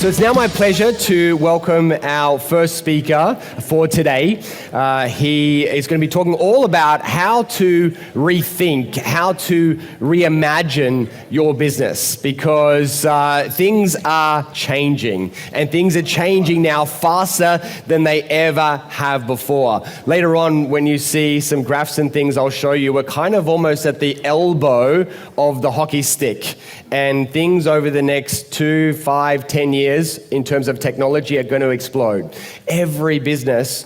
So it's now my pleasure to welcome our first speaker for today. He is going to be talking all about how to rethink, how to reimagine your business, because things are changing, and things are changing now faster than they ever have before. Later on, when you see some graphs and things I'll show you, we're kind of almost at the elbow of the hockey stick, and things over the next 2, 5, 10 years in terms of technology are going to explode. Every business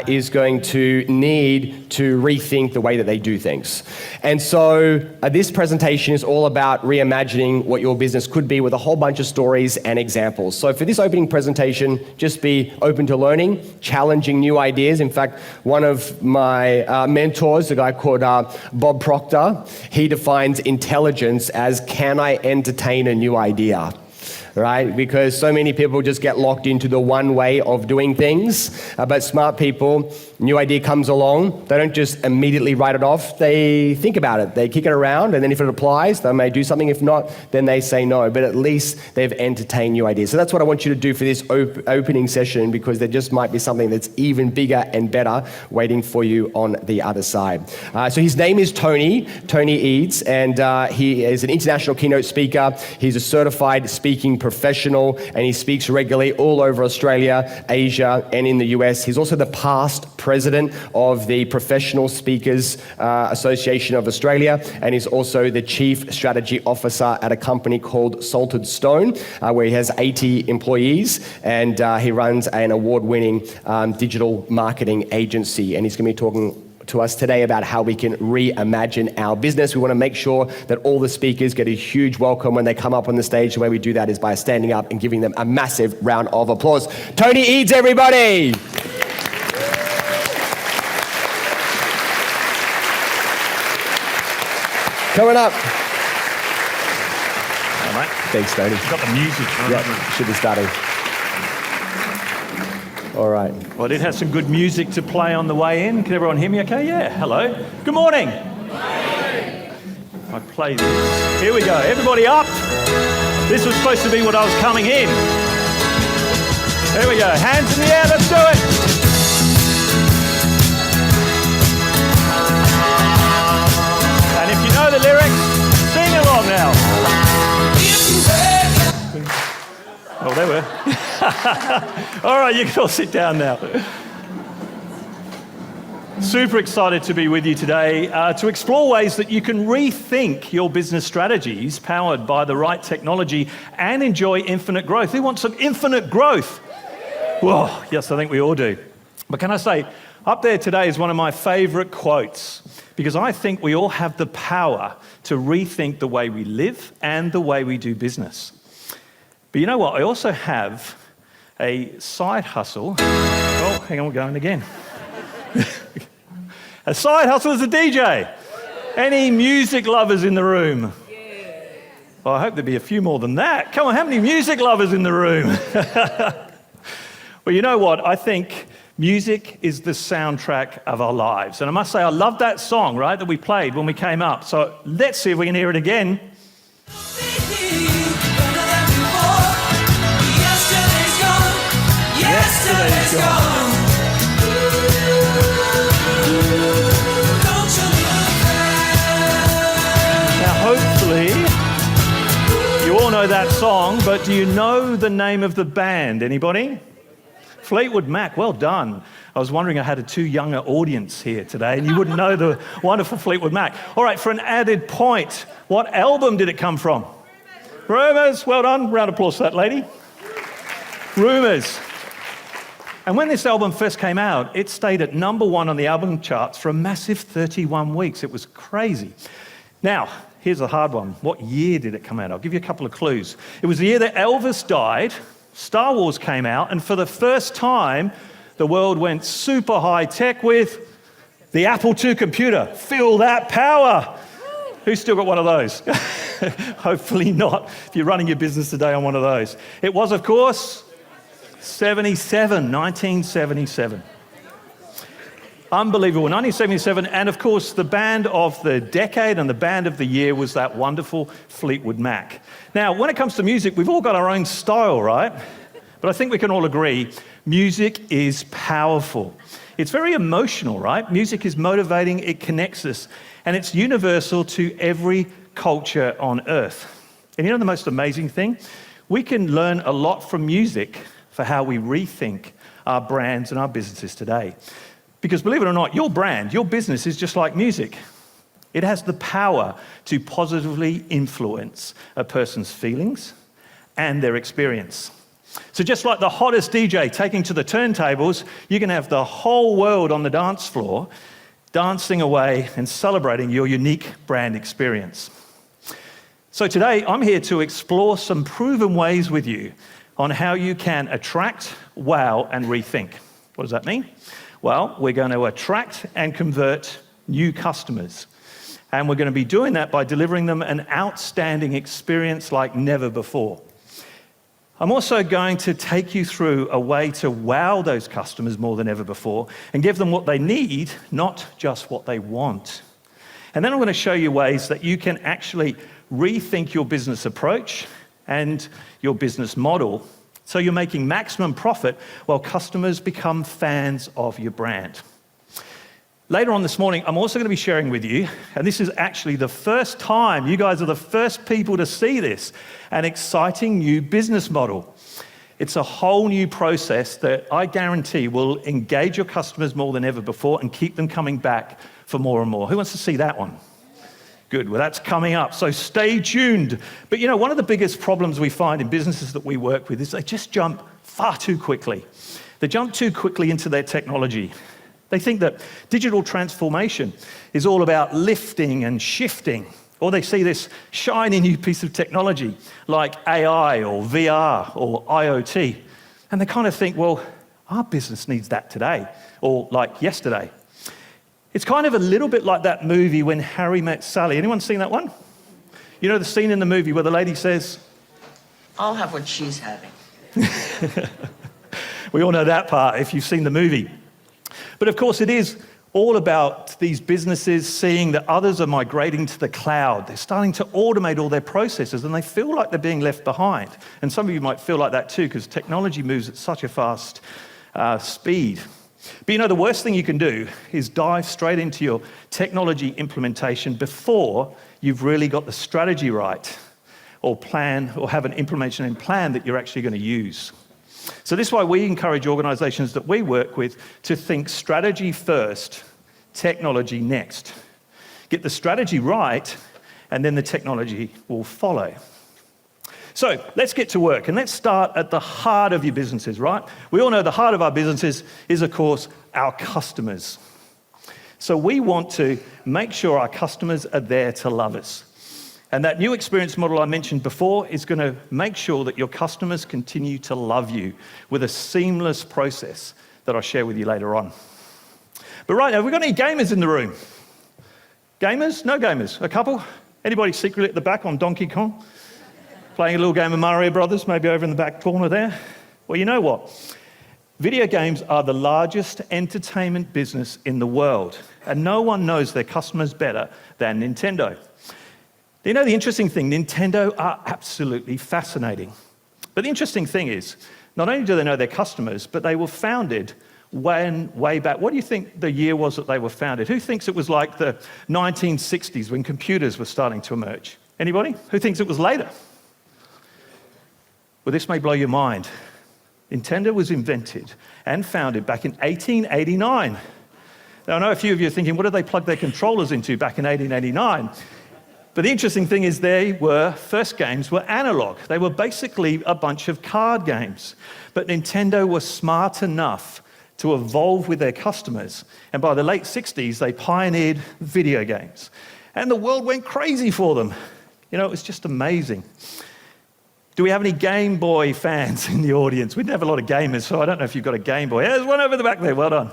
is going to need to rethink the way that they do things. And so this presentation is all about reimagining what your business could be with a whole bunch of stories and examples. So for this opening presentation, just be open to learning, challenging new ideas. In fact, one of my mentors, a guy called Bob Proctor, he defines intelligence as, can I entertain a new idea? Right? Because so many people just get locked into the one way of doing things. But smart people, new idea comes along, they don't just immediately write it off, they think about it, they kick it around, and then if it applies, they may do something. If not, then they say no. But at least they've entertained new ideas. So that's what I want you to do for this opening session, because there just might be something that's even bigger and better waiting for you on the other side. So his name is Tony Eads, and he is an international keynote speaker. He's a certified speaking professional, and he speaks regularly all over Australia, Asia, and in the US. He's also the past president of the Professional Speakers Association of Australia, and he's also the chief strategy officer at a company called Salted Stone, where he has 80 employees, and he runs an award-winning digital marketing agency. And he's going to be talking to us today about how we can reimagine our business. We want to make sure that all the speakers get a huge welcome when they come up on the stage. The way we do that is by standing up and giving them a massive round of applause. Tony Eads, everybody! Coming up. All right. Thanks, Tony. You've got the music, right? Yeah, should be starting. All right. Well, it has some good music to play on the way in. Can everyone hear me okay? Yeah, hello. Good morning. Good morning. I play this. Here we go. Everybody up. This was supposed to be what I was coming in. There we go. Hands in the air. Let's do it. And if you know the lyrics, sing along now. Oh, there we are. All right, you can all sit down now. Super excited to be with you today to explore ways that you can rethink your business strategies powered by the right technology and enjoy infinite growth. Who wants some infinite growth? Well, yes, I think we all do. But can I say, up there today is one of my favorite quotes, because I think we all have the power to rethink the way we live and the way we do business. But you know what? I also have a side hustle. Oh, hang on, we're going again. A side hustle as a DJ. Any music lovers in the room? Well, I hope there'd be a few more than that. Come on, how many music lovers in the room? Well, you know what? I think music is the soundtrack of our lives. And I must say, I love that song, right, that we played when we came up. So let's see if we can hear it again. Yesterday's gone. Now, hopefully, you all know that song, but do you know the name of the band? Anybody? Fleetwood Mac. Well done. I was wondering, I had a too young audience here today, and you wouldn't know the wonderful Fleetwood Mac. All right, for an added point, what album did it come from? Rumours. Well done. Round of applause for that lady. Rumours. And when this album first came out, it stayed at #1 on the album charts for a massive 31 weeks. It was crazy. Now, here's a hard one. What year did it come out? I'll give you a couple of clues. It was the year that Elvis died, Star Wars came out, and for the first time, the world went super high tech with the Apple II computer. Feel that power. Who's still got one of those? Hopefully not, if you're running your business today on one of those. It was, of course, 1977. Unbelievable. 1977, and of course, the band of the decade and the band of the year was that wonderful Fleetwood Mac. Now, when it comes to music, we've all got our own style, right? But I think we can all agree, music is powerful. It's very emotional, right? Music is motivating, it connects us, and it's universal to every culture on earth. And you know the most amazing thing? We can learn a lot from music for how we rethink our brands and our businesses today. Because believe it or not, your brand, your business is just like music. It has the power to positively influence a person's feelings and their experience. So just like the hottest DJ taking to the turntables, you can have the whole world on the dance floor dancing away and celebrating your unique brand experience. So today, I'm here to explore some proven ways with you on how you can attract, wow, and rethink. What does that mean? Well, we're going to attract and convert new customers. And we're going to be doing that by delivering them an outstanding experience like never before. I'm also going to take you through a way to wow those customers more than ever before and give them what they need, not just what they want. And then I'm going to show you ways that you can actually rethink your business approach and your business model so you're making maximum profit while customers become fans of your brand. Later on this morning, I'm also going to be sharing with you, and this is actually the first time, you guys are the first people to see this, an exciting new business model. It's a whole new process that I guarantee will engage your customers more than ever before and keep them coming back for more and more. Who wants to see that one? Good, well that's coming up, so stay tuned. But you know, one of the biggest problems we find in businesses that we work with is they just jump far too quickly. They jump too quickly into their technology. They think that digital transformation is all about lifting and shifting, or they see this shiny new piece of technology like AI or VR or IoT, and they kind of think, well, our business needs that today, or like yesterday. It's kind of a little bit like that movie When Harry Met Sally. Anyone seen that one? You know the scene in the movie where the lady says, I'll have what she's having. We all know that part if you've seen the movie. But of course it is all about these businesses seeing that others are migrating to the cloud. They're starting to automate all their processes and they feel like they're being left behind. And some of you might feel like that too because technology moves at such a fast speed. But you know, the worst thing you can do is dive straight into your technology implementation before you've really got the strategy right or plan or have an implementation plan that you're actually going to use. So this is why we encourage organizations that we work with to think strategy first, technology next. Get the strategy right, and then the technology will follow. So let's get to work, and let's start at the heart of your businesses, right? We all know the heart of our businesses is, of course, our customers. So we want to make sure our customers are there to love us. And that new experience model I mentioned before is going to make sure that your customers continue to love you with a seamless process that I'll share with you later on. But right now, have we got any gamers in the room? Gamers? No gamers? A couple? Anybody secretly at the back on Donkey Kong? Playing a little game of Mario Brothers, maybe over in the back corner there? Well, you know what? Video games are the largest entertainment business in the world, and no one knows their customers better than Nintendo. You know the interesting thing, Nintendo are absolutely fascinating. But the interesting thing is, not only do they know their customers, but they were founded way back. What do you think the year was that they were founded? Who thinks it was like the 1960s when computers were starting to emerge? Anybody? Who thinks it was later? Well, this may blow your mind. Nintendo was invented and founded back in 1889. Now, I know a few of you are thinking, what did they plug their controllers into back in 1889? But the interesting thing is first games were analog. They were basically a bunch of card games. But Nintendo was smart enough to evolve with their customers. And by the late 60s, they pioneered video games. And the world went crazy for them. You know, it was just amazing. Do we have any Game Boy fans in the audience? We didn't have a lot of gamers, so I don't know if you've got a Game Boy. There's one over the back there, well done.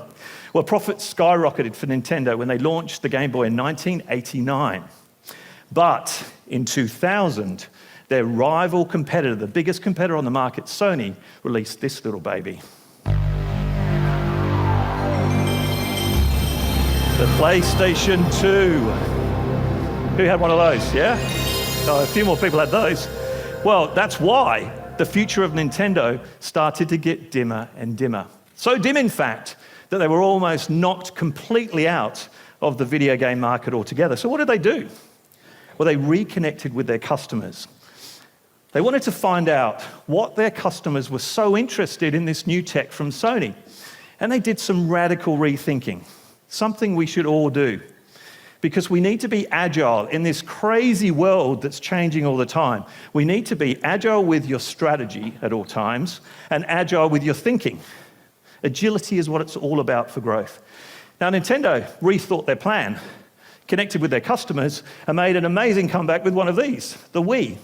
Well, profits skyrocketed for Nintendo when they launched the Game Boy in 1989. But in 2000, their rival competitor, the biggest competitor on the market, Sony, released this little baby. The PlayStation 2. Who had one of those, yeah? Oh, a few more people had those. Well, that's why the future of Nintendo started to get dimmer and dimmer. So dim, in fact, that they were almost knocked completely out of the video game market altogether. So what did they do? Well, they reconnected with their customers. They wanted to find out what their customers were so interested in this new tech from Sony. And they did some radical rethinking, something we should all do. Because we need to be agile in this crazy world that's changing all the time. We need to be agile with your strategy at all times and agile with your thinking. Agility is what it's all about for growth. Now, Nintendo rethought their plan, connected with their customers, and made an amazing comeback with one of these, the Wii.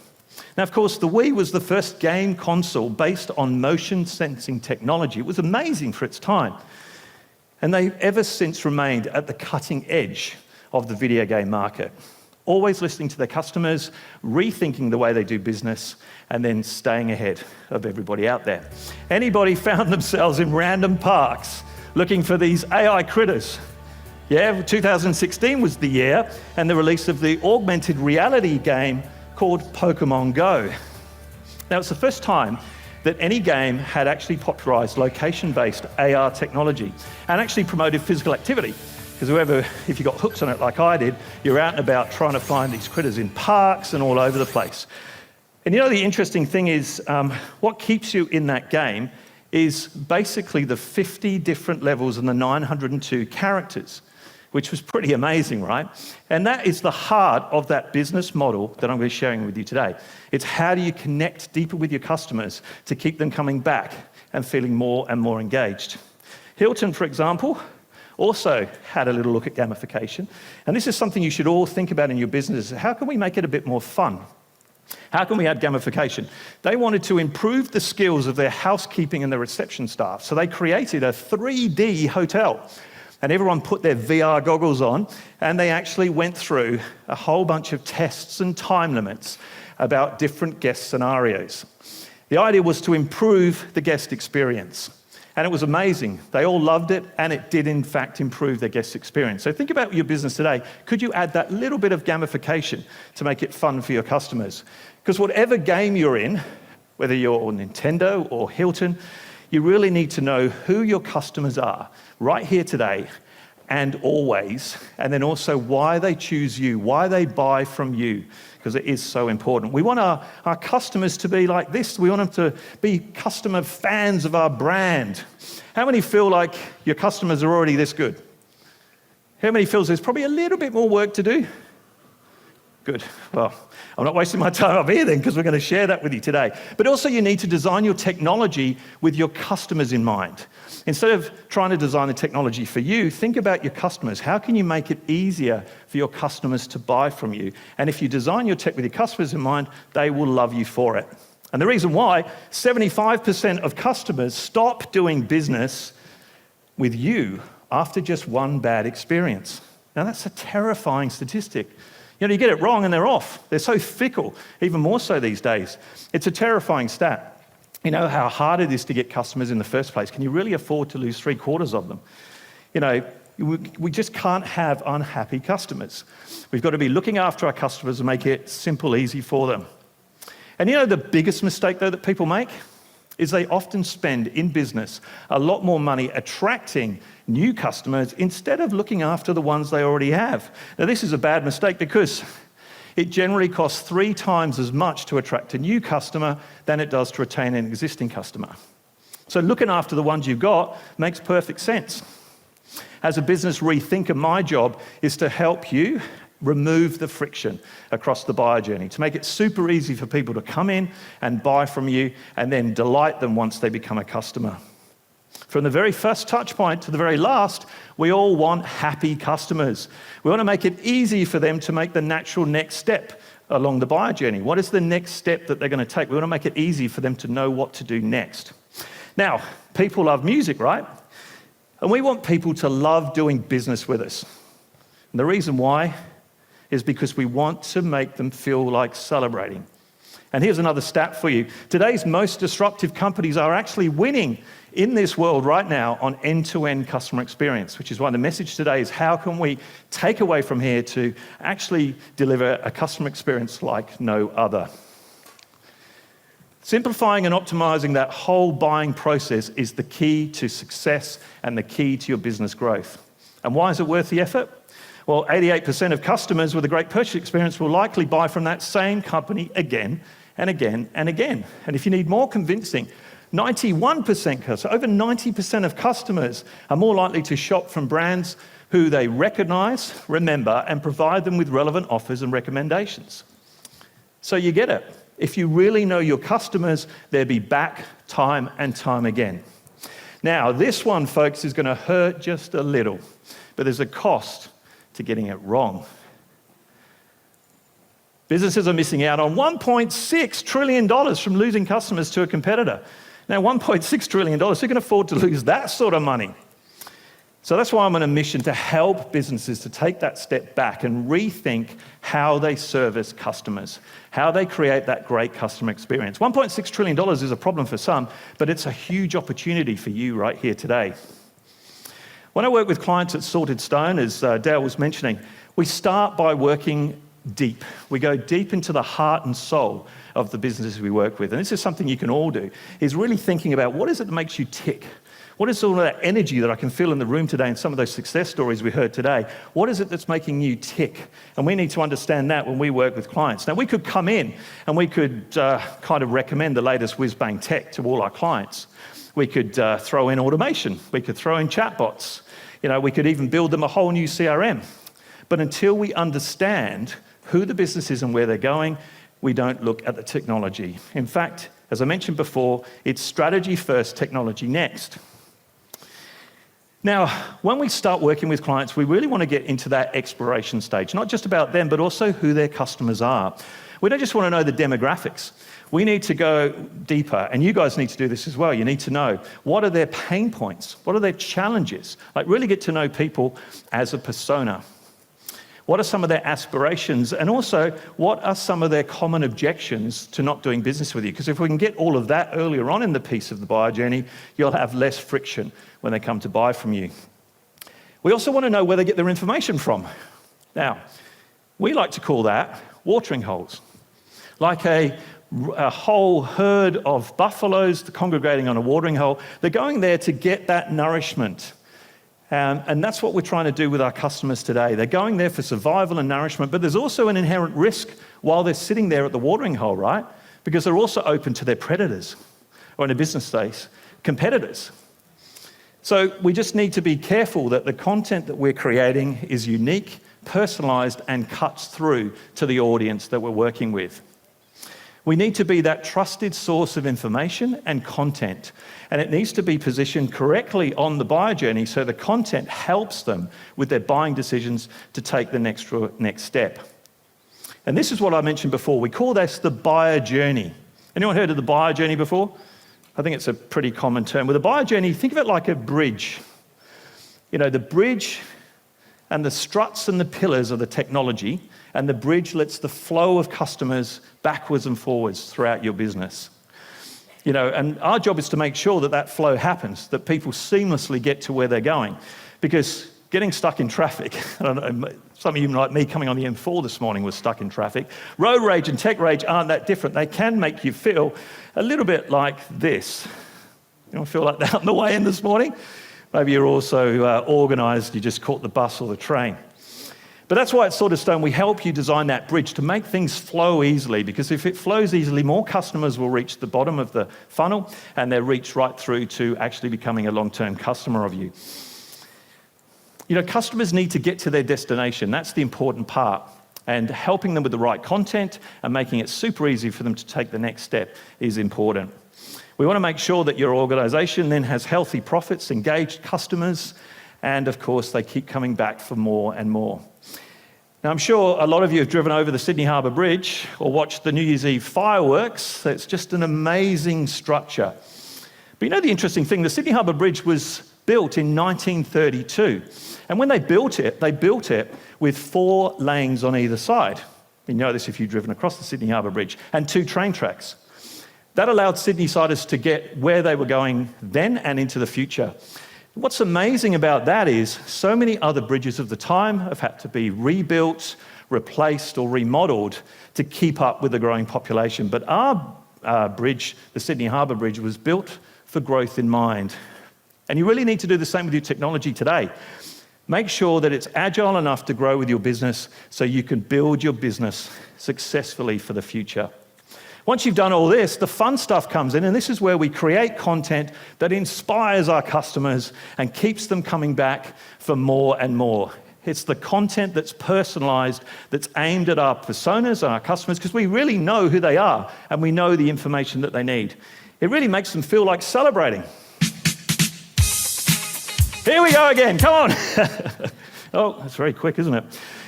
Now, of course, the Wii was the first game console based on motion sensing technology. It was amazing for its time. And they've ever since remained at the cutting edge of the video game market, always listening to their customers, rethinking the way they do business, and then staying ahead of everybody out there. Anybody found themselves in random parks looking for these AI critters? Yeah, 2016 was the year, and the release of the augmented reality game called Pokemon Go. Now, it's the first time that any game had actually popularized location-based AR technology and actually promoted physical activity. Because if you got hooks on it like I did, you're out and about trying to find these critters in parks and all over the place. And you know, the interesting thing is, what keeps you in that game is basically the 50 different levels and the 902 characters, which was pretty amazing, right? And that is the heart of that business model that I'm going to be sharing with you today. It's how do you connect deeper with your customers to keep them coming back and feeling more and more engaged. Hilton, for example, also had a little look at gamification. And this is something you should all think about in your business. How can we make it a bit more fun? How can we add gamification? They wanted to improve the skills of their housekeeping and their reception staff. So they created a 3D hotel. And everyone put their VR goggles on, and they actually went through a whole bunch of tests and time limits about different guest scenarios. The idea was to improve the guest experience. And it was amazing. They all loved it, and it did, in fact, improve their guest experience. So think about your business today. Could you add that little bit of gamification to make it fun for your customers? Because whatever game you're in, whether you're on Nintendo or Hilton, you really need to know who your customers are right here today and always, and then also why they choose you, why they buy from you, because it is so important. We want our customers to be like this. We want them to be customer fans of our brand. How many feel like your customers are already this good? How many feels there's probably a little bit more work to do? Good. Well, I'm not wasting my time up here then, because we're going to share that with you today. But also you need to design your technology with your customers in mind. Instead of trying to design the technology for you, think about your customers. How can you make it easier for your customers to buy from you? And if you design your tech with your customers in mind, they will love you for it. And the reason why, 75% of customers stop doing business with you after just one bad experience. Now that's a terrifying statistic. You know, you get it wrong and they're off. They're so fickle, even more so these days. It's a terrifying stat. You know how hard it is to get customers in the first place. Can you really afford to lose 3/4 of them? You know, we just can't have unhappy customers. We've got to be looking after our customers and make it simple, easy for them. And you know the biggest mistake, though, that people make is they often spend in business a lot more money attracting new customers instead of looking after the ones they already have. Now, this is a bad mistake because it generally costs 3 times as much to attract a new customer than it does to retain an existing customer. So looking after the ones you've got makes perfect sense. As a business rethinker, my job is to help you remove the friction across the buyer journey, to make it super easy for people to come in and buy from you and then delight them once they become a customer. From the very first touch point to the very last, we all want happy customers. We want to make it easy for them to make the natural next step along the buyer journey. What is the next step that they're going to take? We want to make it easy for them to know what to do next. Now, people love music, right? And we want people to love doing business with us. And the reason why is because we want to make them feel like celebrating. And here's another stat for you. Today's most disruptive companies are actually winning in this world right now on end-to-end customer experience, which is why the message today is how can we take away from here to actually deliver a customer experience like no other. Simplifying and optimizing that whole buying process is the key to success and the key to your business growth. And why is it worth the effort? Well, 88% of customers with a great purchase experience will likely buy from that same company again and again and again. And if you need more convincing, 91%, so over 90% of customers are more likely to shop from brands who they recognize, remember, and provide them with relevant offers and recommendations. So you get it. If you really know your customers, they'll be back time and time again. Now, this one, folks, is going to hurt just a little, but there's a cost to getting it wrong. Businesses are missing out on $1.6 trillion from losing customers to a competitor. Now, $1.6 trillion, who can afford to lose that sort of money? So that's why I'm on a mission to help businesses to take that step back and rethink how they service customers, how they create that great customer experience. $1.6 trillion is a problem for some, but it's a huge opportunity for you right here today. When I work with clients at Sorted Stone, as Dale was mentioning, we start by working deep. We go deep into the heart and soul of the businesses we work with. And this is something you can all do, is really thinking about what is it that makes you tick? What is all of that energy that I can feel in the room today and some of those success stories we heard today? What is it that's making you tick? And we need to understand that when we work with clients. Now, we could come in and we could kind of recommend the latest whiz-bang tech to all our clients. We could throw in automation. We could throw in chatbots. We could even build them a whole new CRM. But until we understand who the business is and where they're going, we don't look at the technology. In fact, as I mentioned before, it's strategy first, technology next. Now, when we start working with clients, we really want to get into that exploration stage, not just about them, but also who their customers are. We don't just want to know the demographics. We need to go deeper, and you guys need to do this as well. You need to know what are their pain points, what are their challenges, like really get to know people as a persona. What are some of their aspirations? And also, what are some of their common objections to not doing business with you? Because if we can get all of that earlier on in the piece of the buyer journey, you'll have less friction when they come to buy from you. We also want to know where they get their information from. Now, we like to call that watering holes. Like a whole herd of buffaloes congregating on a watering hole, they're going there to get that nourishment. And that's what we're trying to do with our customers today. They're going there for survival and nourishment, but there's also an inherent risk while they're sitting there at the watering hole, right? Because they're also open to their predators, or in a business case, competitors. So we just need to be careful that the content that we're creating is unique, personalized, and cuts through to the audience that we're working with. We need to be that trusted source of information and content, and it needs to be positioned correctly on the buyer journey so the content helps them with their buying decisions to take the next step. And this is what I mentioned before. We call this the buyer journey. Anyone heard of the buyer journey before? I think it's a pretty common term. With a buyer journey, think of it like a bridge. The bridge and the struts and the pillars are the technology, and the bridge lets the flow of customers backwards and forwards throughout your business. And our job is to make sure that that flow happens, that people seamlessly get to where they're going. Because getting stuck in traffic, I don't know, some of you like me coming on the M4 this morning was stuck in traffic. Road rage and tech rage aren't that different. They can make you feel a little bit like this. You don't feel like that on the way in this morning? Maybe you're also organised, you just caught the bus or the train. But that's why at Sorted Stone we help you design that bridge to make things flow easily, because if it flows easily, more customers will reach the bottom of the funnel and they'll reach right through to actually becoming a long-term customer of you. Customers need to get to their destination. That's the important part. And helping them with the right content and making it super easy for them to take the next step is important. We want to make sure that your organisation then has healthy profits, engaged customers, and of course they keep coming back for more and more. Now, I'm sure a lot of you have driven over the Sydney Harbour Bridge or watched the New Year's Eve fireworks. It's just an amazing structure. But the interesting thing, the Sydney Harbour Bridge was built in 1932. And when they built it with 4 lanes on either side. You know this if you've driven across the Sydney Harbour Bridge, and 2 train tracks. That allowed Sydney-siders to get where they were going then and into the future. What's amazing about that is so many other bridges of the time have had to be rebuilt, replaced or remodeled to keep up with the growing population. But our bridge, the Sydney Harbour Bridge, was built for growth in mind. And you really need to do the same with your technology today. Make sure that it's agile enough to grow with your business so you can build your business successfully for the future. Once you've done all this, the fun stuff comes in, and this is where we create content that inspires our customers and keeps them coming back for more and more. It's the content that's personalized, that's aimed at our personas and our customers, because we really know who they are and we know the information that they need. It really makes them feel like celebrating. Here we go again, come on. Oh, that's very quick, isn't it?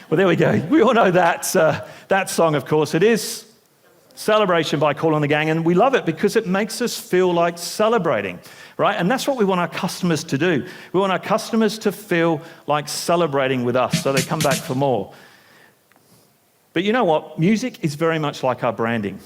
Well, there we go. We all know that song, of course. It is Celebration by Kool and the Gang, and we love it because it makes us feel like celebrating, right? And that's what we want our customers to do. We want our customers to feel like celebrating with us so they come back for more. But you know what? Music is very much like our branding.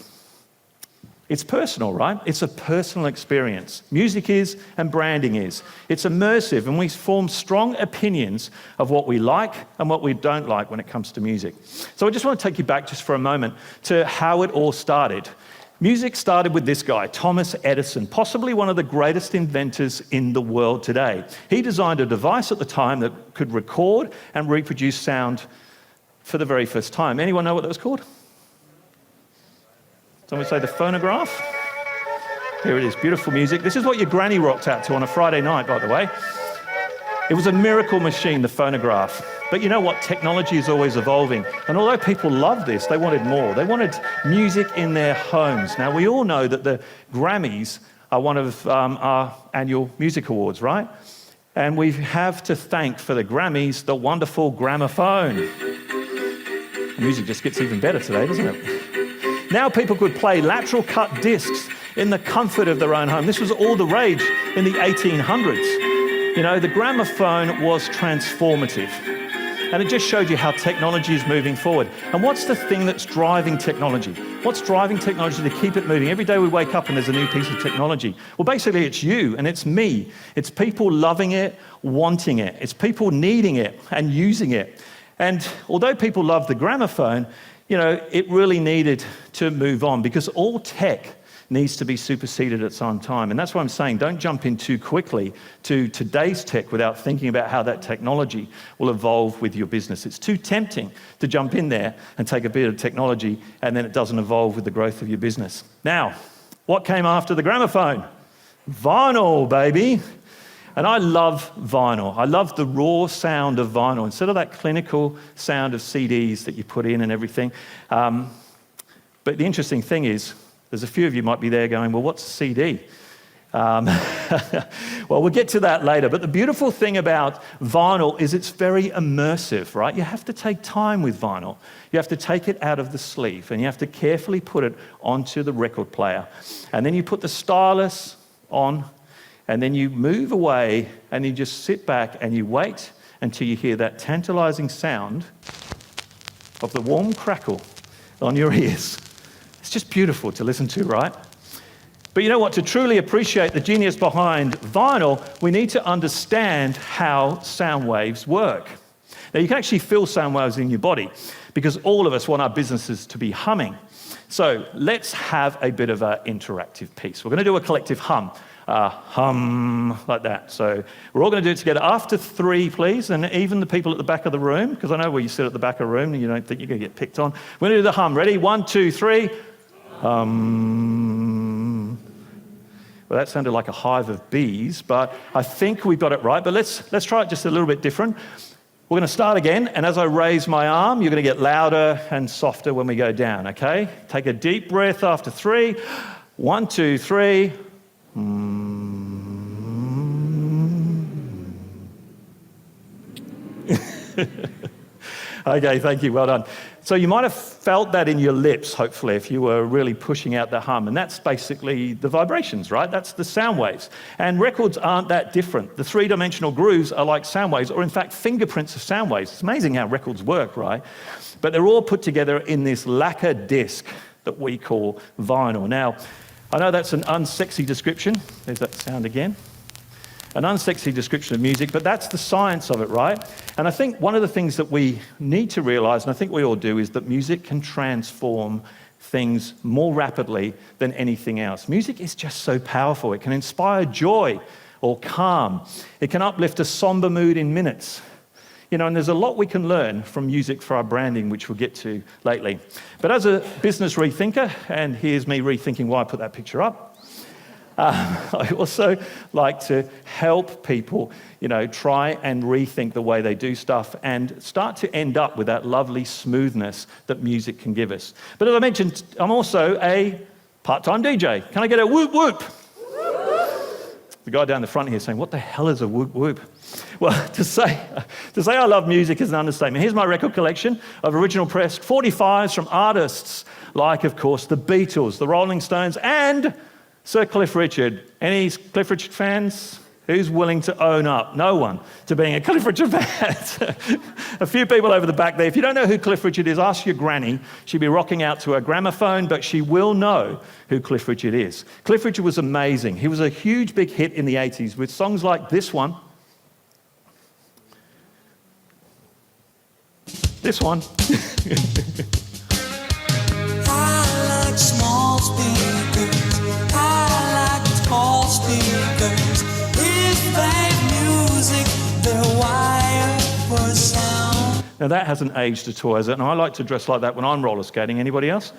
It's personal, right? It's a personal experience. Music is, and branding is. It's immersive, and we form strong opinions of what we like and what we don't like when it comes to music. So I just want to take you back just for a moment to how it all started. Music started with this guy, Thomas Edison, possibly one of the greatest inventors in the world today. He designed a device at the time that could record and reproduce sound for the very first time. Anyone know what that was called? Someone say the phonograph? Here it is, beautiful music. This is what your granny rocked out to on a Friday night, by the way. It was a miracle machine, the phonograph. But you know what? Technology is always evolving. And although people loved this, they wanted more. They wanted music in their homes. Now, we all know that the Grammys are one of our annual music awards, right? And we have to thank for the Grammys the wonderful gramophone. The music just gets even better today, doesn't it? Now people could play lateral cut discs in the comfort of their own home. This was all the rage in the 1800s. You know, the gramophone was transformative. And it just showed you how technology is moving forward. And what's the thing that's driving technology? What's driving technology to keep it moving? Every day we wake up and there's a new piece of technology. Well, basically it's you and it's me. It's people loving it, wanting it. It's people needing it and using it. And although people love the gramophone, you know, it really needed to move on because all tech needs to be superseded at some time. And that's why I'm saying don't jump in too quickly to today's tech without thinking about how that technology will evolve with your business. It's too tempting to jump in there and take a bit of technology and then it doesn't evolve with the growth of your business. Now, what came after the gramophone? Vinyl, baby. And I love vinyl. I love the raw sound of vinyl instead of that clinical sound of CDs that you put in and everything. But the interesting thing is, there's a few of you might be there going, well, what's a CD? Well, we'll get to that later. But the beautiful thing about vinyl is it's very immersive, right? You have to take time with vinyl. You have to take it out of the sleeve and you have to carefully put it onto the record player. And then you put the stylus on. And then you move away and you just sit back and you wait until you hear that tantalizing sound of the warm crackle on your ears. It's just beautiful to listen to, right? But you know what? To truly appreciate the genius behind vinyl, we need to understand how sound waves work. Now, you can actually feel sound waves in your body because all of us want our businesses to be humming. So let's have a bit of an interactive piece. We're going to do a collective hum. Hum, like that. So we're all going to do it together. After 3, please, and even the people at the back of the room, because I know where you sit at the back of the room and you don't think you're going to get picked on. We're going to do the hum. Ready? 1, 2, 3. Hum. Well, that sounded like a hive of bees, but I think we got it right. But let's try it just a little bit different. We're going to start again, and as I raise my arm, you're going to get louder and softer when we go down, okay? Take a deep breath after 3. 1, 2, 3. Okay, thank you, well done. So you might have felt that in your lips, hopefully, if you were really pushing out the hum. And that's basically the vibrations, right? That's the sound waves. And records aren't that different. The 3-dimensional grooves are like sound waves, or in fact, fingerprints of sound waves. It's amazing how records work, right? But they're all put together in this lacquer disc that we call vinyl. Now, I know that's an unsexy description. There's that sound again. An unsexy description of music, but that's the science of it, right? And I think one of the things that we need to realize, and I think we all do, is that music can transform things more rapidly than anything else. Music is just so powerful. It can inspire joy or calm. It can uplift a somber mood in minutes. You know, and there's a lot we can learn from music for our branding, which we'll get to lately. But as a business rethinker, and here's me rethinking why I put that picture up, I also like to help people, you know, try and rethink the way they do stuff and start to end up with that lovely smoothness that music can give us. But as I mentioned, I'm also a part-time DJ. Can I get a whoop whoop? The guy down the front here saying, what the hell is a whoop whoop? Well, to say I love music is an understatement. Here's my record collection of original pressed 45s from artists like, of course, the Beatles, the Rolling Stones, and Sir Cliff Richard. Any Cliff Richard fans? Who's willing to own up? No one to being a Cliff Richard fan. A few people over the back there. If you don't know who Cliff Richard is, ask your granny. She'll be rocking out to her gramophone, but she will know who Cliff Richard is. Cliff Richard was amazing. He was a huge, big hit in the 80s with songs like this one. This one. I like small speakers. I like tall speakers. If they music, they're wired for sound. Now that hasn't aged at all, has it? And I like to dress like that when I'm roller skating. Anybody else?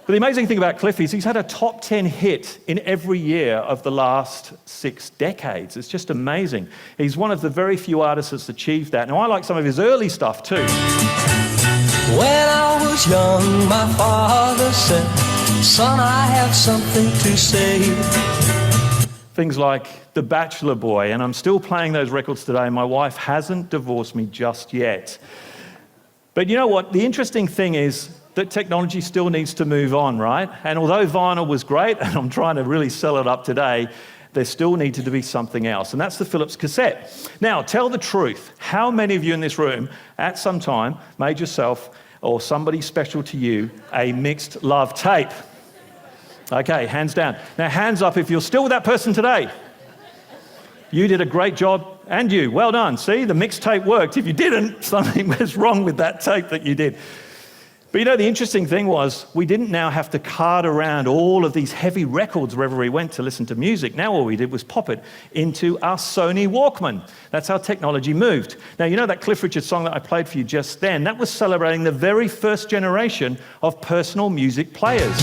But the amazing thing about Cliff is he's had a top 10 hit in every year of the last 6 decades. It's just amazing. He's one of the very few artists that's achieved that. Now, I like some of his early stuff too. When I was young, my father said, son, I have something to say. Things like The Bachelor Boy, and I'm still playing those records today. My wife hasn't divorced me just yet. But you know what? The interesting thing is that technology still needs to move on, right? And although vinyl was great, and I'm trying to really sell it up today, there still needed to be something else, and that's the Philips cassette. Now, tell the truth. How many of you in this room, at some time, made yourself or somebody special to you a mixed love tape? Okay, hands down. Now, hands up if you're still with that person today. You did a great job, and you. Well done. See, the mixed tape worked. If you didn't, something was wrong with that tape that you did. But you know, the interesting thing was we didn't now have to cart around all of these heavy records wherever we went to listen to music. Now all we did was pop it into our Sony Walkman. That's how technology moved. Now, you know that Cliff Richard song that I played for you just then? That was celebrating the very first generation of personal music players.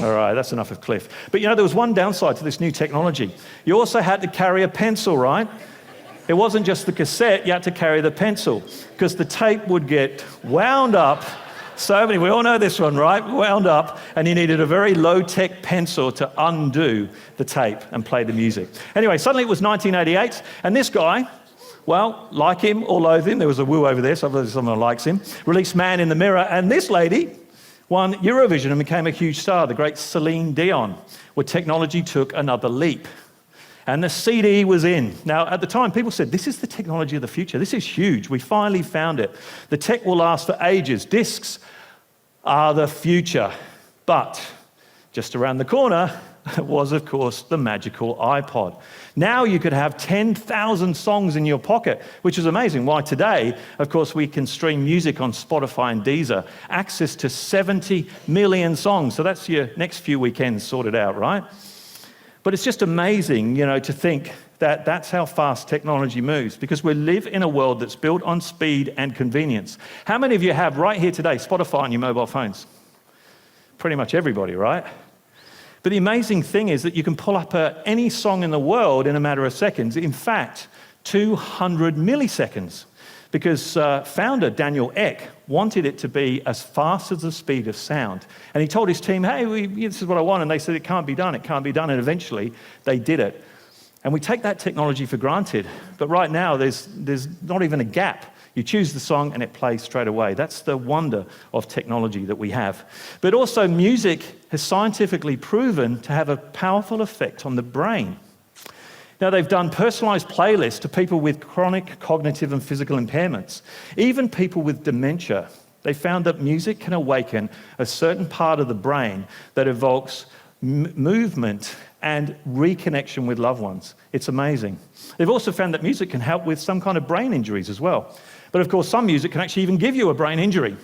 All right, that's enough of Cliff. But you know, there was one downside to this new technology. You also had to carry a pencil, right? It wasn't just the cassette, you had to carry the pencil because the tape would get wound up. So many, we all know this one, right? Wound up, and you needed a very low-tech pencil to undo the tape and play the music. Anyway, suddenly it was 1988, and this guy, well, like him or loathe him, there was a woo over there, so someone likes him, released Man in the Mirror, and this lady won Eurovision and became a huge star, the great Celine Dion, where technology took another leap. And the CD was in. Now, at the time, people said, this is the technology of the future. This is huge. We finally found it. The tech will last for ages. Discs are the future. But just around the corner was, of course, the magical iPod. Now you could have 10,000 songs in your pocket, which is amazing. Why today, of course, we can stream music on Spotify and Deezer, access to 70 million songs. So that's your next few weekends sorted out, right? But it's just amazing, you know, to think that that's how fast technology moves, because we live in a world that's built on speed and convenience. How many of you have right here today Spotify on your mobile phones? Pretty much everybody, right? But the amazing thing is that you can pull up any song in the world in a matter of seconds. In fact, 200 milliseconds. Because founder Daniel Ek wanted it to be as fast as the speed of sound. And he told his team, hey, this is what I want. And they said, it can't be done, it can't be done. And eventually, they did it. And we take that technology for granted. But right now, there's not even a gap. You choose the song and it plays straight away. That's the wonder of technology that we have. But also music has scientifically proven to have a powerful effect on the brain. Now, they've done personalised playlists to people with chronic cognitive and physical impairments, even people with dementia. They found that music can awaken a certain part of the brain that evokes movement and reconnection with loved ones. It's amazing. They've also found that music can help with some kind of brain injuries as well. But of course, some music can actually even give you a brain injury.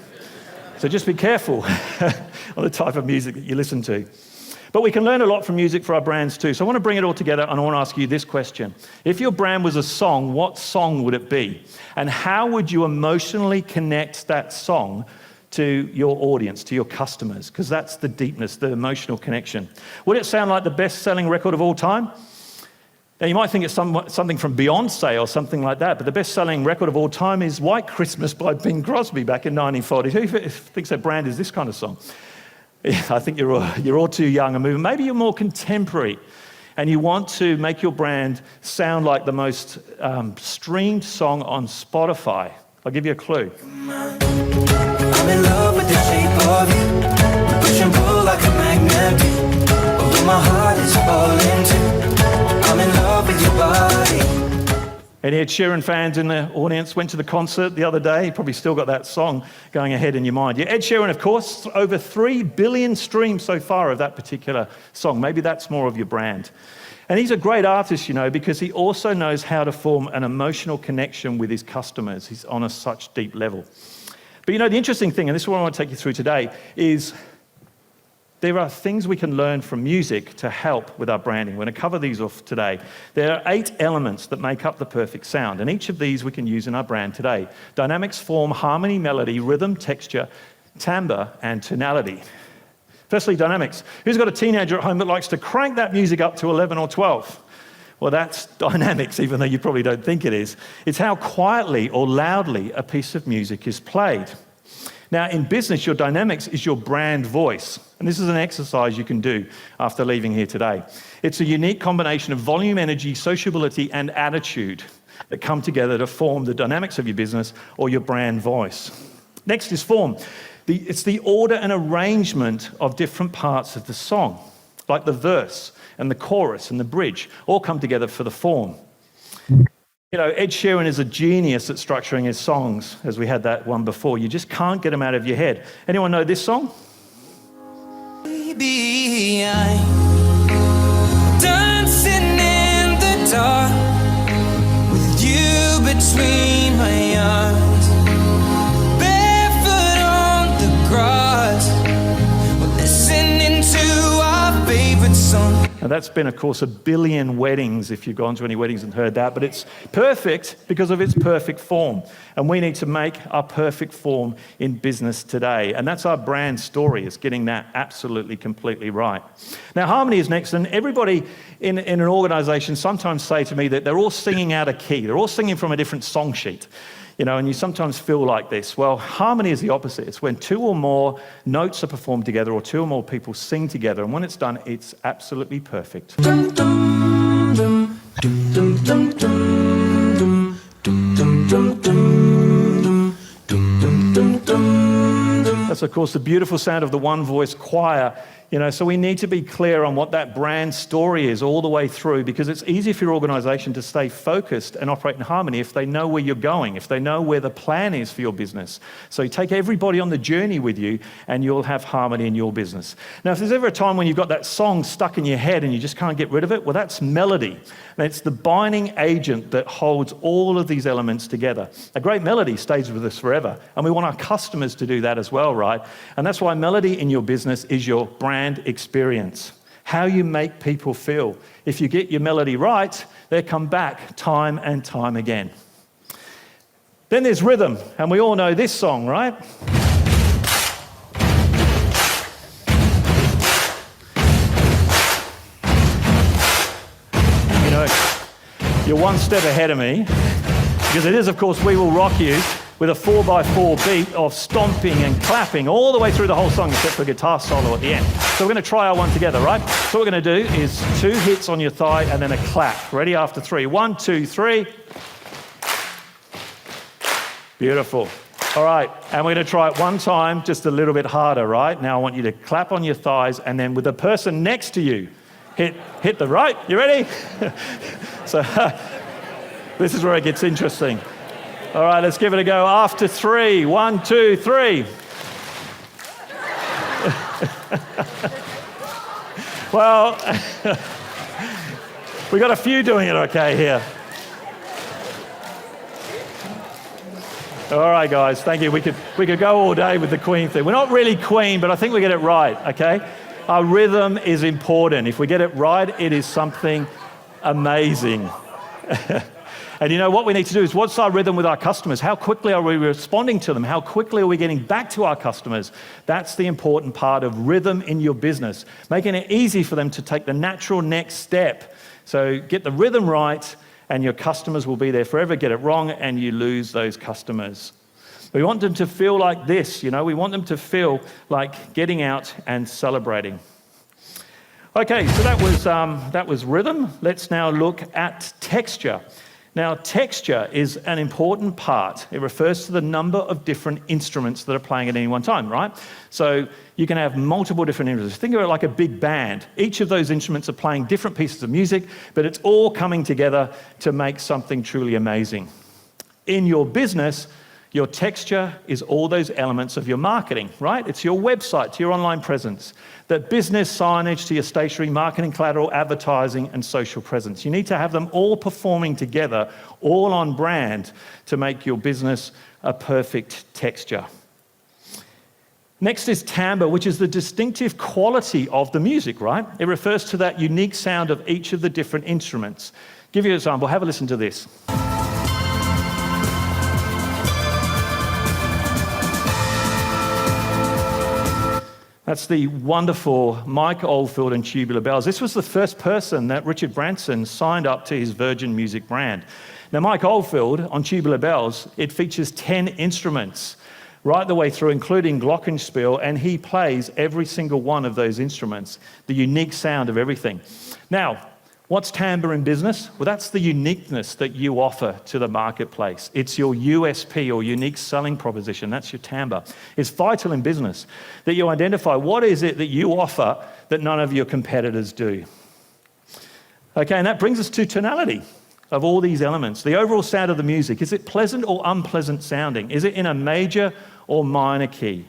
So just be careful on the type of music that you listen to. But we can learn a lot from music for our brands too. So I want to bring it all together and I want to ask you this question. If your brand was a song, what song would it be? And how would you emotionally connect that song to your audience, to your customers? Because that's the deepness, the emotional connection. Would it sound like the best-selling record of all time? Now, you might think it's something from Beyonce or something like that, but the best-selling record of all time is White Christmas by Bing Crosby back in 1940. Who thinks their brand is this kind of song? Yeah, I think you're all too young and moving. Maybe you're more contemporary and you want to make your brand sound like the most streamed song on Spotify. I'll give you a clue. I'm in love with the shape of you. Push and pull like a magnet do. Oh, my heart is falling too. I'm in love with your body. Any Ed Sheeran fans in the audience went to the concert the other day? You probably still got that song going ahead in your mind. Yeah, Ed Sheeran, of course, over 3 billion streams so far of that particular song. Maybe that's more of your brand. And he's a great artist, you know, because he also knows how to form an emotional connection with his customers. He's on a such deep level. But you know, the interesting thing, and this is what I want to take you through today, is there are things we can learn from music to help with our branding. We're going to cover these off today. There are 8 elements that make up the perfect sound, and each of these we can use in our brand today. Dynamics, form, harmony, melody, rhythm, texture, timbre, and tonality. Firstly, dynamics. Who's got a teenager at home that likes to crank that music up to 11 or 12? Well, that's dynamics, even though you probably don't think it is. It's how quietly or loudly a piece of music is played. Now, in business, your dynamics is your brand voice. And this is an exercise you can do after leaving here today. It's a unique combination of volume, energy, sociability, and attitude that come together to form the dynamics of your business or your brand voice. Next is form. It's the order and arrangement of different parts of the song, like the verse and the chorus and the bridge, all come together for the form. You know, Ed Sheeran is a genius at structuring his songs, as we had that one before. You just can't get them out of your head. Anyone know this song? Baby, I'm dancing in the dark with you between my arms, barefoot on the grass, we're listening to our favorite song. Now that's been, of course, 1 billion weddings, if you've gone to any weddings and heard that, but it's perfect because of its perfect form. And we need to make our perfect form in business today. And that's our brand story, is getting that absolutely, completely right. Now, harmony is next, and everybody in an organisation sometimes say to me that they're all singing out of key. They're all singing from a different song sheet. You know, and you sometimes feel like this. Well, harmony is the opposite. It's when 2 or more notes are performed together or 2 or more people sing together. And when it's done, it's absolutely perfect. That's, of course, the beautiful sound of the one-voice choir. You know, so we need to be clear on what that brand story is all the way through, because it's easy for your organisation to stay focused and operate in harmony if they know where you're going, if they know where the plan is for your business. So you take everybody on the journey with you and you'll have harmony in your business. Now, if there's ever a time when you've got that song stuck in your head and you just can't get rid of it, well, that's melody. And it's the binding agent that holds all of these elements together. A great melody stays with us forever, and we want our customers to do that as well, right? And that's why melody in your business is your brand experience, how you make people feel. If you get your melody right, they come back time and time again. Then there's rhythm, and we all know this song, right? You know, you're one step ahead of me, because it is, of course, We Will Rock You, with a 4x4 beat of stomping and clapping all the way through the whole song, except for a guitar solo at the end. So we're going to try our one together, right? So what we're going to do is 2 hits on your thigh and then a clap. Ready? After 3. 1, 2, 3. Beautiful. All right, and we're going to try it one time, just a little bit harder, right? Now I want you to clap on your thighs, and then with the person next to you, hit the right. You ready? So this is where it gets interesting. All right, let's give it a go. After 3, 1, 2, 3. Well, we got a few doing it okay here. All right, guys, thank you. We could go all day with the Queen thing. We're not really Queen, but I think we get it right, okay? Our rhythm is important. If we get it right, it is something amazing. And you know what we need to do is, what's our rhythm with our customers? How quickly are we responding to them? How quickly are we getting back to our customers? That's the important part of rhythm in your business, making it easy for them to take the natural next step. So get the rhythm right, and your customers will be there forever. Get it wrong, and you lose those customers. We want them to feel like this, you know, we want them to feel like getting out and celebrating. Okay, so that was rhythm. Let's now look at texture. Now, texture is an important part. It refers to the number of different instruments that are playing at any one time, right? So you can have multiple different instruments. Think of it like a big band. Each of those instruments are playing different pieces of music, but it's all coming together to make something truly amazing. In your business, your texture is all those elements of your marketing, right? It's your website, to your online presence, the business signage, to your stationery, marketing collateral, advertising, and social presence. You need to have them all performing together, all on brand, to make your business a perfect texture. Next is timbre, which is the distinctive quality of the music, right? It refers to that unique sound of each of the different instruments. Give you an example. Have a listen to this. That's the wonderful Mike Oldfield and Tubular Bells. This was the first person that Richard Branson signed up to his Virgin Music brand. Now, Mike Oldfield on Tubular Bells, it features 10 instruments right the way through, including glockenspiel, and he plays every single one of those instruments, the unique sound of everything. Now, what's timbre in business? Well, that's the uniqueness that you offer to the marketplace. It's your USP, or unique selling proposition. That's your timbre. It's vital in business that you identify what is it that you offer that none of your competitors do. Okay, and that brings us to tonality of all these elements. The overall sound of the music, is it pleasant or unpleasant sounding? Is it in a major or minor key?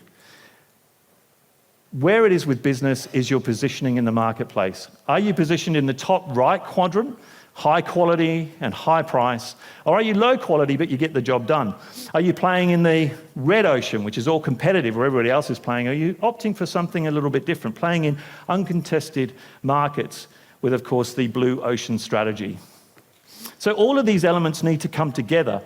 Where it is with business is your positioning in the marketplace. Are you positioned in the top right quadrant, high quality and high price? Or are you low quality but you get the job done? Are you playing in the red ocean, which is all competitive where everybody else is playing? Are you opting for something a little bit different, playing in uncontested markets with, of course, the blue ocean strategy? So all of these elements need to come together.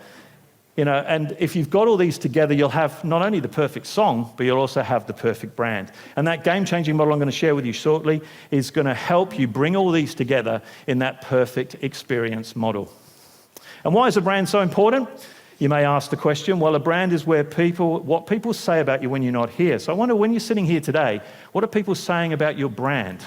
You know, and if you've got all these together, you'll have not only the perfect song, but you'll also have the perfect brand. And that game-changing model I'm going to share with you shortly is going to help you bring all these together in that perfect experience model. And why is a brand so important? You may ask the question, well, a brand is where what people say about you when you're not here. So I wonder, when you're sitting here today, what are people saying about your brand?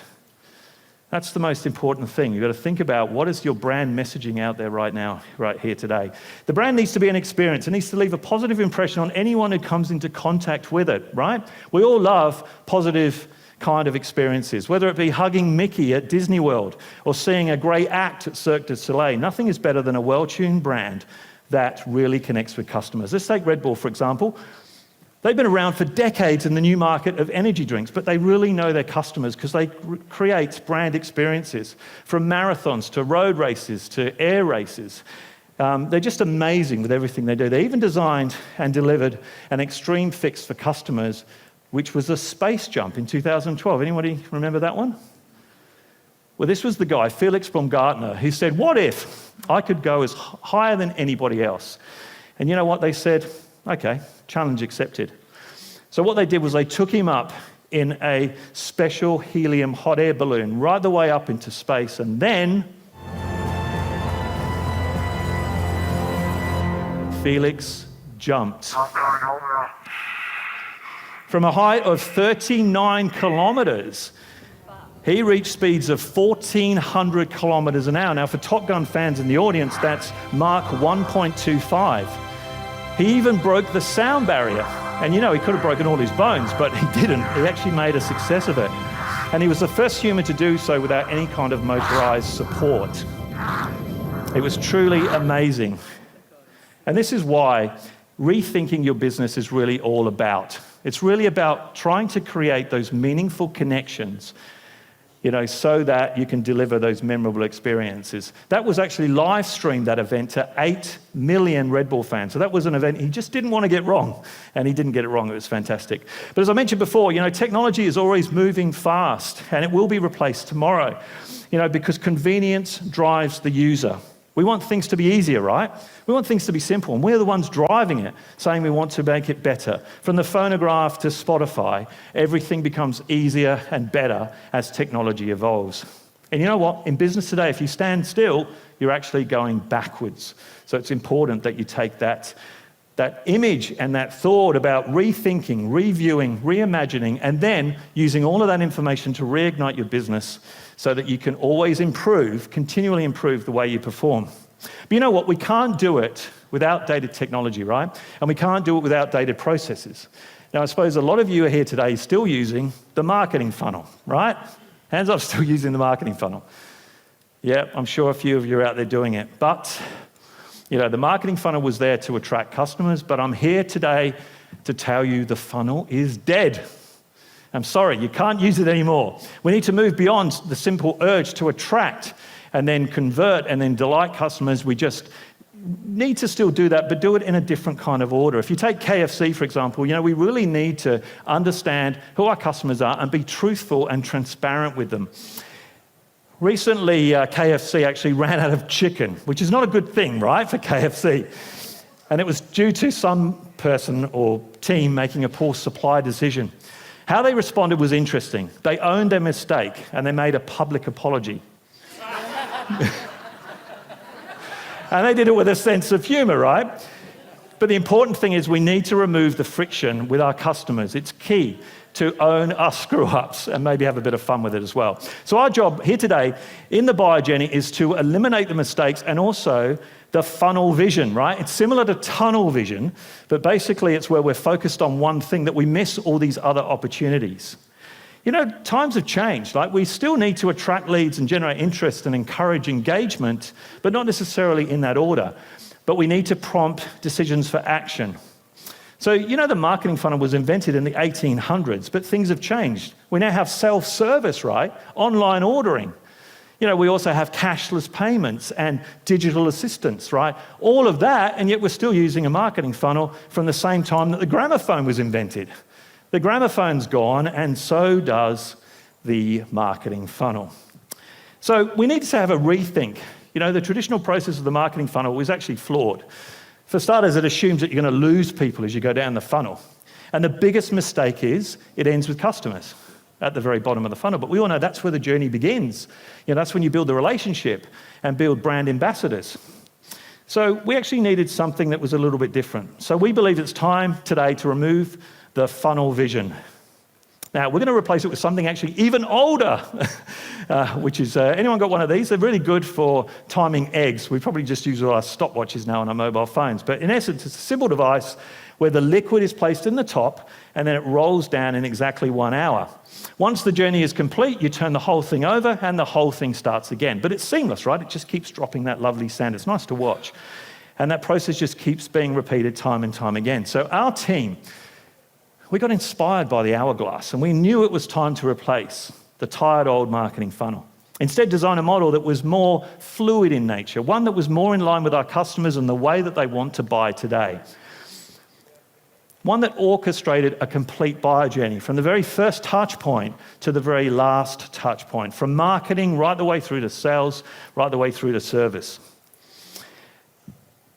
That's the most important thing. You've got to think about, what is your brand messaging out there right now, right here today. The brand needs to be an experience. It needs to leave a positive impression on anyone who comes into contact with it, right? We all love positive kind of experiences, whether it be hugging Mickey at Disney World or seeing a great act at Cirque du Soleil. Nothing is better than a well-tuned brand that really connects with customers. Let's take Red Bull, for example. They've been around for decades in the new market of energy drinks, but they really know their customers because they create brand experiences, from marathons to road races to air races. They're just amazing with everything they do. They even designed and delivered an extreme fix for customers, which was a space jump in 2012. Anybody remember that one? Well, this was the guy, Felix Baumgartner, who said, what if I could go as higher than anybody else? And you know what they said? Okay, challenge accepted. So what they did was they took him up in a special helium hot air balloon right the way up into space, and then Felix jumped. From a height of 39 kilometers, he reached speeds of 1,400 kilometers an hour. Now, for Top Gun fans in the audience, that's Mach 1.25. He even broke the sound barrier. And you know, he could have broken all his bones, but he didn't. He actually made a success of it. And he was the first human to do so without any kind of motorized support. It was truly amazing. And this is why rethinking your business is really all about. It's really about trying to create those meaningful connections, so that you can deliver those memorable experiences. That was actually live streamed, that event, to 8 million Red Bull fans. So that was an event he just didn't want to get wrong, and he didn't get it wrong. It was fantastic. But as I mentioned before, technology is always moving fast, and it will be replaced tomorrow, because convenience drives the user. We want things to be easier, right? We want things to be simple, and we're the ones driving it, saying we want to make it better. From the phonograph to Spotify, everything becomes easier and better as technology evolves. And you know what? In business today, if you stand still, you're actually going backwards. So it's important that you take that image and that thought about rethinking, reviewing, reimagining, and then using all of that information to reignite your business so that you can always continually improve the way you perform. But you know what? We can't do it without dated technology, right? And we can't do it without dated processes. Now, I suppose a lot of you are here today still using the marketing funnel, right? Hands up, still using the marketing funnel. Yeah, I'm sure a few of you are out there doing it. But, the marketing funnel was there to attract customers, but I'm here today to tell you the funnel is dead. I'm sorry, you can't use it anymore. We need to move beyond the simple urge to attract and then convert and then delight customers. We just need to still do that, but do it in a different kind of order. If you take KFC, for example, we really need to understand who our customers are and be truthful and transparent with them. Recently, KFC actually ran out of chicken, which is not a good thing, right, for KFC. And it was due to some person or team making a poor supply decision. How they responded was interesting. They owned their mistake and they made a public apology. And they did it with a sense of humour, right? But the important thing is we need to remove the friction with our customers. It's key to own our screw-ups and maybe have a bit of fun with it as well. So our job here today in the buyer journey is to eliminate the mistakes and also the funnel vision, right? It's similar to tunnel vision, but basically it's where we're focused on one thing that we miss all these other opportunities. Times have changed. We still need to attract leads and generate interest and encourage engagement, but not necessarily in that order. But we need to prompt decisions for action. So, the marketing funnel was invented in the 1800s, but things have changed. We now have self-service, right? Online ordering. We also have cashless payments and digital assistants, right? All of that, and yet we're still using a marketing funnel from the same time that the gramophone was invented. The gramophone's gone, and so does the marketing funnel. So we need to have a rethink. The traditional process of the marketing funnel was actually flawed. For starters, it assumes that you're going to lose people as you go down the funnel. And the biggest mistake is it ends with customers at the very bottom of the funnel. But we all know that's where the journey begins. That's when you build the relationship and build brand ambassadors. So we actually needed something that was a little bit different. So we believe it's time today to remove the funnel vision. Now, we're going to replace it with something actually even older, which is, anyone got one of these? They're really good for timing eggs. We probably just use our stopwatches now on our mobile phones. But in essence, it's a simple device where the liquid is placed in the top and then it rolls down in exactly 1 hour. Once the journey is complete, you turn the whole thing over and the whole thing starts again. But it's seamless, right? It just keeps dropping that lovely sand. It's nice to watch. And that process just keeps being repeated time and time again. So our team, we got inspired by the hourglass and we knew it was time to replace the tired old marketing funnel. Instead, design a model that was more fluid in nature, one that was more in line with our customers and the way that they want to buy today. One that orchestrated a complete buyer journey from the very first touch point to the very last touch point, from marketing right the way through to sales, right the way through to service.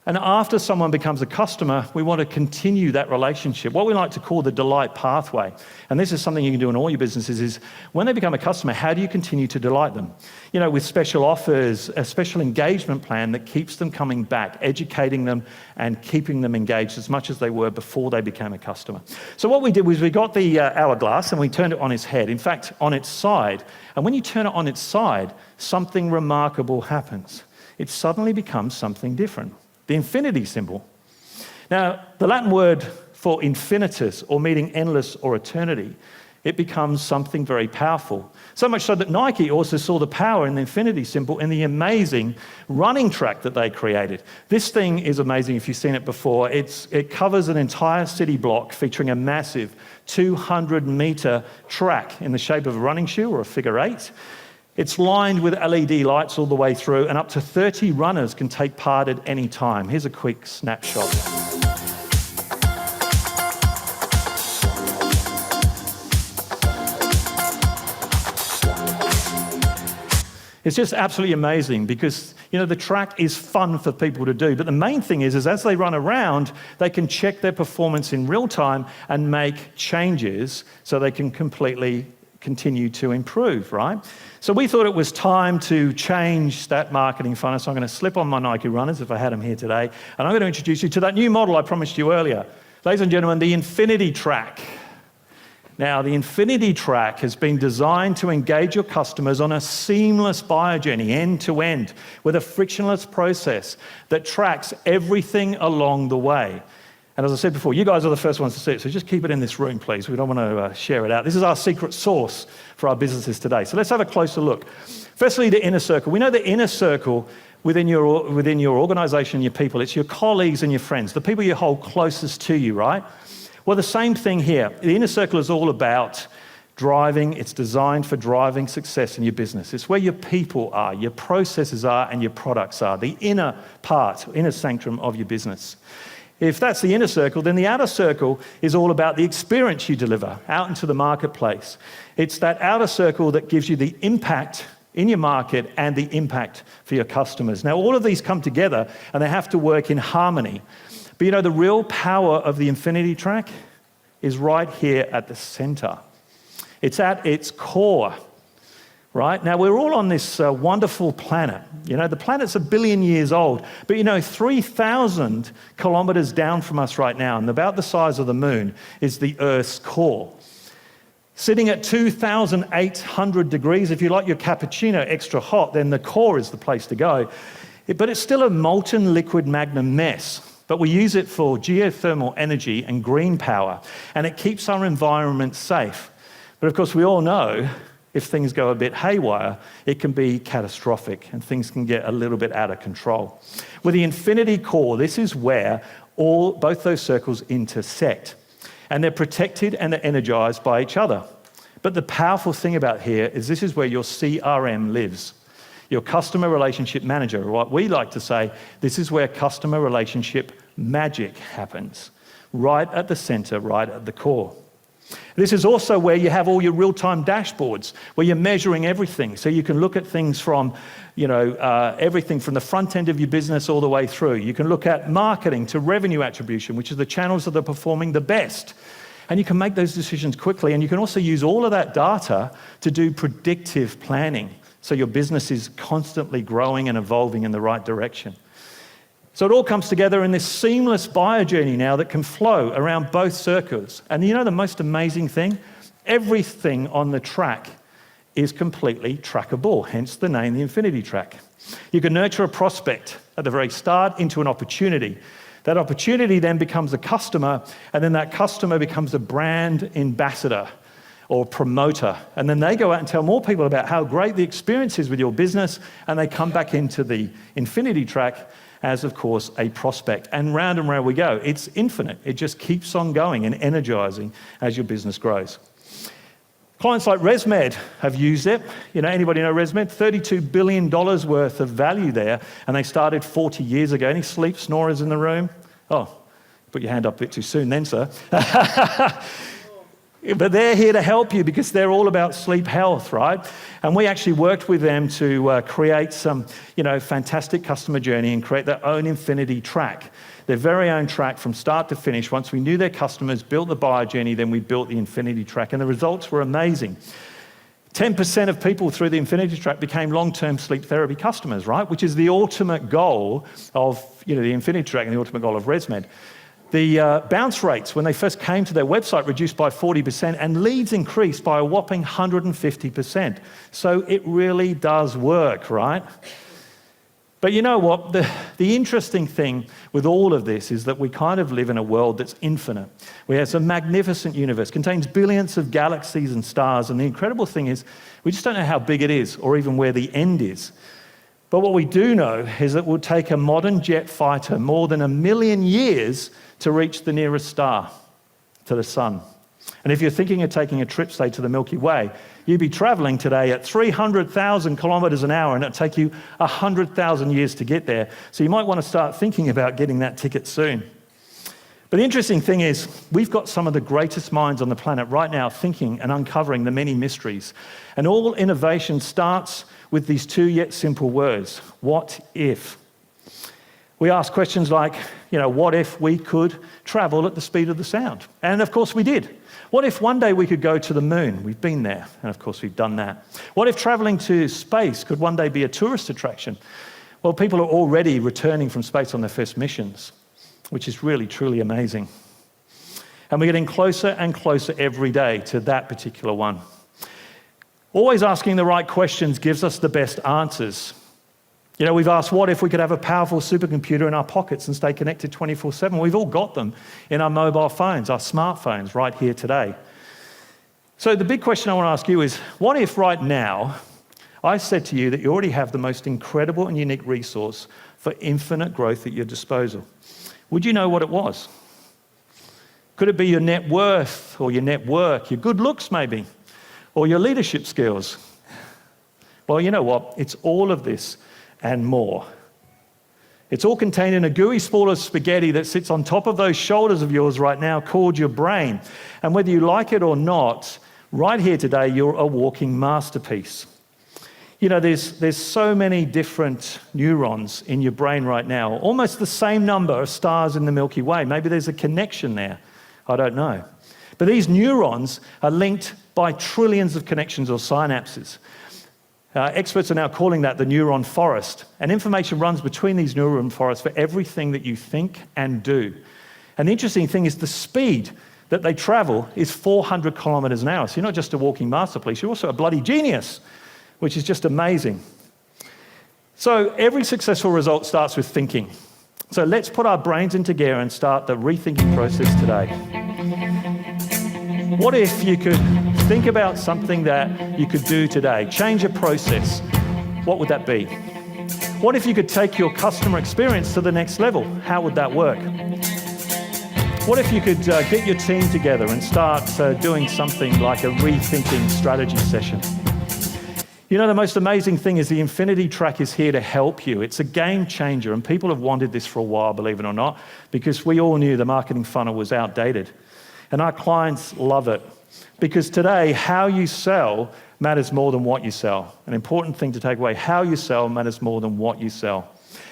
And after someone becomes a customer, we want to continue that relationship, what we like to call the delight pathway. And this is something you can do in all your businesses is when they become a customer, how do you continue to delight them? With special offers, a special engagement plan that keeps them coming back, educating them and keeping them engaged as much as they were before they became a customer. So what we did was we got the hourglass and we turned it on its head, in fact, on its side. And when you turn it on its side, something remarkable happens. It suddenly becomes something different. The infinity symbol. Now, the Latin word for infinitus, or meaning endless or eternity, it becomes something very powerful. So much so that Nike also saw the power in the infinity symbol in the amazing running track that they created. This thing is amazing if you've seen it before. It covers an entire city block featuring a massive 200-meter track in the shape of a running shoe or a figure eight. It's lined with LED lights all the way through, and up to 30 runners can take part at any time. Here's a quick snapshot. It's just absolutely amazing because, the track is fun for people to do. But the main thing is as they run around, they can check their performance in real time and make changes so they can completely continue to improve, right? So we thought it was time to change that marketing funnel. So I'm going to slip on my Nike runners if I had them here today. And I'm going to introduce you to that new model I promised you earlier. Ladies and gentlemen, the Infinity Track. Now, the Infinity Track has been designed to engage your customers on a seamless buyer journey, end to end, with a frictionless process that tracks everything along the way. And as I said before, you guys are the first ones to see it, so just keep it in this room, please. We don't want to share it out. This is our secret sauce for our businesses today. So let's have a closer look. Firstly, the inner circle. We know the inner circle within your organization, your people, it's your colleagues and your friends, the people you hold closest to you, right? Well, the same thing here. The inner circle is all about driving. It's designed for driving success in your business. It's where your people are, your processes are, and your products are, the inner part, inner sanctum of your business. If that's the inner circle, then the outer circle is all about the experience you deliver out into the marketplace. It's that outer circle that gives you the impact in your market and the impact for your customers. Now, all of these come together and they have to work in harmony. But the real power of the Infinity Track is right here at the center. It's at its core, right? Now, we're all on this wonderful planet. The planet's 1 billion years old, but 3,000 kilometers down from us right now, and about the size of the moon, is the Earth's core. Sitting at 2,800 degrees, if you like your cappuccino extra hot, then the core is the place to go. But it's still a molten liquid magma mess. But we use it for geothermal energy and green power, and it keeps our environment safe. But of course, we all know if things go a bit haywire, it can be catastrophic and things can get a little bit out of control. With the Infinity Core, this is where both those circles intersect, and they're protected and they're energized by each other. But the powerful thing about here is this is where your CRM lives. Your customer relationship manager, or what we like to say, this is where customer relationship magic happens, right at the center, right at the core. This is also where you have all your real-time dashboards, where you're measuring everything. So you can look at things from, everything from the front end of your business all the way through. You can look at marketing to revenue attribution, which is the channels that are performing the best. And you can make those decisions quickly. And you can also use all of that data to do predictive planning. So your business is constantly growing and evolving in the right direction. So it all comes together in this seamless buyer journey now that can flow around both circles. And the most amazing thing? Everything on the track is completely trackable, hence the name, the Infinity Track. You can nurture a prospect at the very start into an opportunity. That opportunity then becomes a customer, and then that customer becomes a brand ambassador or promoter. And then they go out and tell more people about how great the experience is with your business, and they come back into the Infinity Track as, of course, a prospect. And round we go. It's infinite. It just keeps on going and energizing as your business grows. Clients like ResMed have used it. Anybody know ResMed? $32 billion worth of value there, and they started 40 years ago. Any sleep snorers in the room? Oh, put your hand up a bit too soon then, sir. But they're here to help you because they're all about sleep health, right? And we actually worked with them to create some, fantastic customer journey and create their own Infinity Track, their very own track from start to finish. Once we knew their customers, built the buyer journey, then we built the Infinity Track, and the results were amazing. 10% of people through the Infinity Track became long-term sleep therapy customers, right? Which is the ultimate goal of, the Infinity Track and the ultimate goal of ResMed. The bounce rates, when they first came to their website, reduced by 40%, and leads increased by a whopping 150%. So it really does work, right? But you know what? The interesting thing with all of this is that we kind of live in a world that's infinite. We have a magnificent universe, contains billions of galaxies and stars, and the incredible thing is we just don't know how big it is or even where the end is. But what we do know is that it will take a modern jet fighter more than 1 million years to reach the nearest star, to the sun. And if you're thinking of taking a trip, say, to the Milky Way, you'd be traveling today at 300,000 kilometers an hour, and it'd take you 100,000 years to get there. So you might want to start thinking about getting that ticket soon. But the interesting thing is, we've got some of the greatest minds on the planet right now thinking and uncovering the many mysteries. And all innovation starts with these two yet simple words: what if? We ask questions like, what if we could travel at the speed of the sound? And of course we did. What if one day we could go to the moon? We've been there, and of course we've done that. What if traveling to space could one day be a tourist attraction? Well, people are already returning from space on their first missions, which is really, truly amazing. And we're getting closer and closer every day to that particular one. Always asking the right questions gives us the best answers. We've asked, what if we could have a powerful supercomputer in our pockets and stay connected 24/7? We've all got them in our mobile phones, our smartphones, right here today. So the big question I want to ask you is, what if right now I said to you that you already have the most incredible and unique resource for infinite growth at your disposal? Would you know what it was? Could it be your net worth or your network, your good looks maybe, or your leadership skills? Well, you know what? It's all of this and more. It's all contained in a gooey ball of spaghetti that sits on top of those shoulders of yours right now, called your brain. And whether you like it or not, right here today, you're a walking masterpiece. There's so many different neurons in your brain right now, almost the same number of stars in the Milky Way. Maybe there's a connection there. I don't know. But these neurons are linked by trillions of connections or synapses. Experts are now calling that the neuron forest. And information runs between these neuron forests for everything that you think and do. And the interesting thing is the speed that they travel is 400 kilometers an hour. So you're not just a walking masterpiece, you're also a bloody genius, which is just amazing. So every successful result starts with thinking. So let's put our brains into gear and start the rethinking process today. What if you could think about something that you could do today, change a process? What would that be? What if you could take your customer experience to the next level? How would that work? What if you could get your team together and start doing something like a rethinking strategy session? The most amazing thing is the Infinity Track is here to help you. It's a game changer, and people have wanted this for a while, believe it or not, because we all knew the marketing funnel was outdated. And our clients love it, because today, how you sell matters more than what you sell. An important thing to take away: how you sell matters more than what you sell.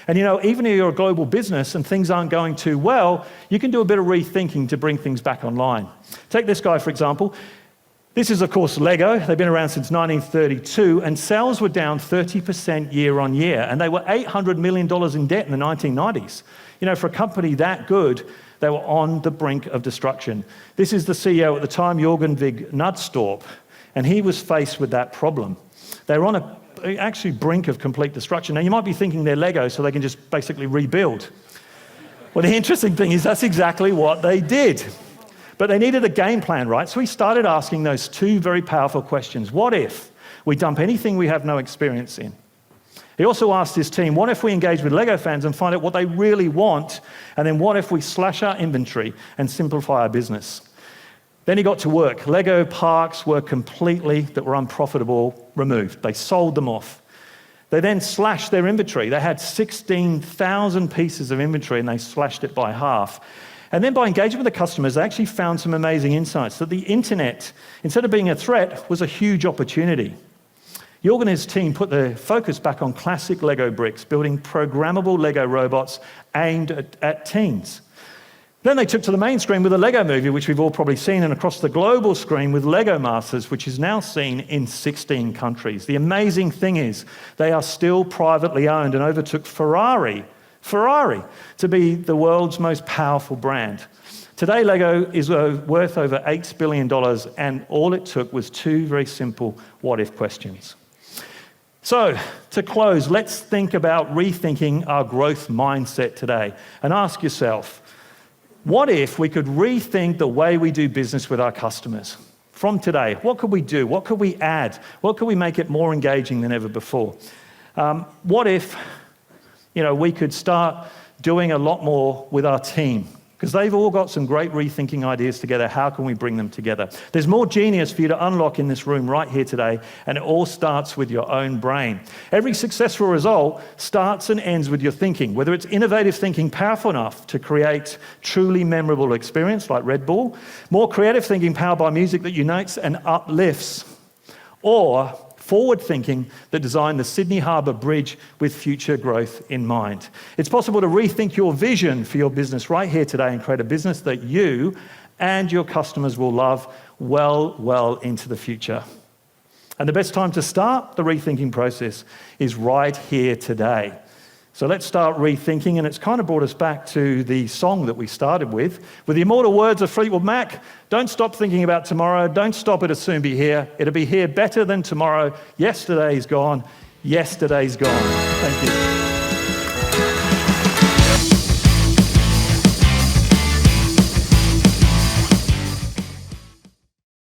And even if you're a global business and things aren't going too well, you can do a bit of rethinking to bring things back online. Take this guy, for example. This is, of course, Lego. They've been around since 1932, and sales were down 30% year on year, and they were $800 million in debt in the 1990s. For a company that good, they were on the brink of destruction. This is the CEO at the time, Jürgen Vig Nudstorp, and he was faced with that problem. They were on a brink of complete destruction. Now, you might be thinking they're Lego, so they can just basically rebuild. Well, the interesting thing is that's exactly what they did. But they needed a game plan, right? So he started asking those two very powerful questions. What if we dump anything we have no experience in? He also asked his team, what if we engage with Lego fans and find out what they really want? And then what if we slash our inventory and simplify our business? Then he got to work. Lego parks were that were unprofitable, removed. They sold them off. They then slashed their inventory. They had 16,000 pieces of inventory and they slashed it by half. And then by engaging with the customers, they actually found some amazing insights that the internet, instead of being a threat, was a huge opportunity. Jürgen and his team put the focus back on classic Lego bricks, building programmable Lego robots aimed at teens. Then they took to the mainstream with the Lego movie, which we've all probably seen, and across the global screen with Lego Masters, which is now seen in 16 countries. The amazing thing is they are still privately owned and overtook Ferrari to be the world's most powerful brand. Today, Lego is worth over $8 billion, and all it took was two very simple what-if questions. So, to close, let's think about rethinking our growth mindset today and ask yourself, what if we could rethink the way we do business with our customers? From today, what could we do? What could we add? What could we make it more engaging than ever before? What if, we could start doing a lot more with our team? Because they've all got some great rethinking ideas together. How can we bring them together? There's more genius for you to unlock in this room right here today, and it all starts with your own brain. Every successful result starts and ends with your thinking, whether it's innovative thinking powerful enough to create truly memorable experience like Red Bull, more creative thinking powered by music that unites and uplifts, or forward thinking that designed the Sydney Harbour Bridge with future growth in mind. It's possible to rethink your vision for your business right here today and create a business that you and your customers will love well into the future. And the best time to start the rethinking process is right here today. So let's start rethinking, and it's kind of brought us back to the song that we started with the immortal words of Fleetwood Mac. Don't stop thinking about tomorrow. Don't stop, it'll soon be here. It'll be here better than tomorrow. Yesterday's gone. Yesterday's gone. Thank you.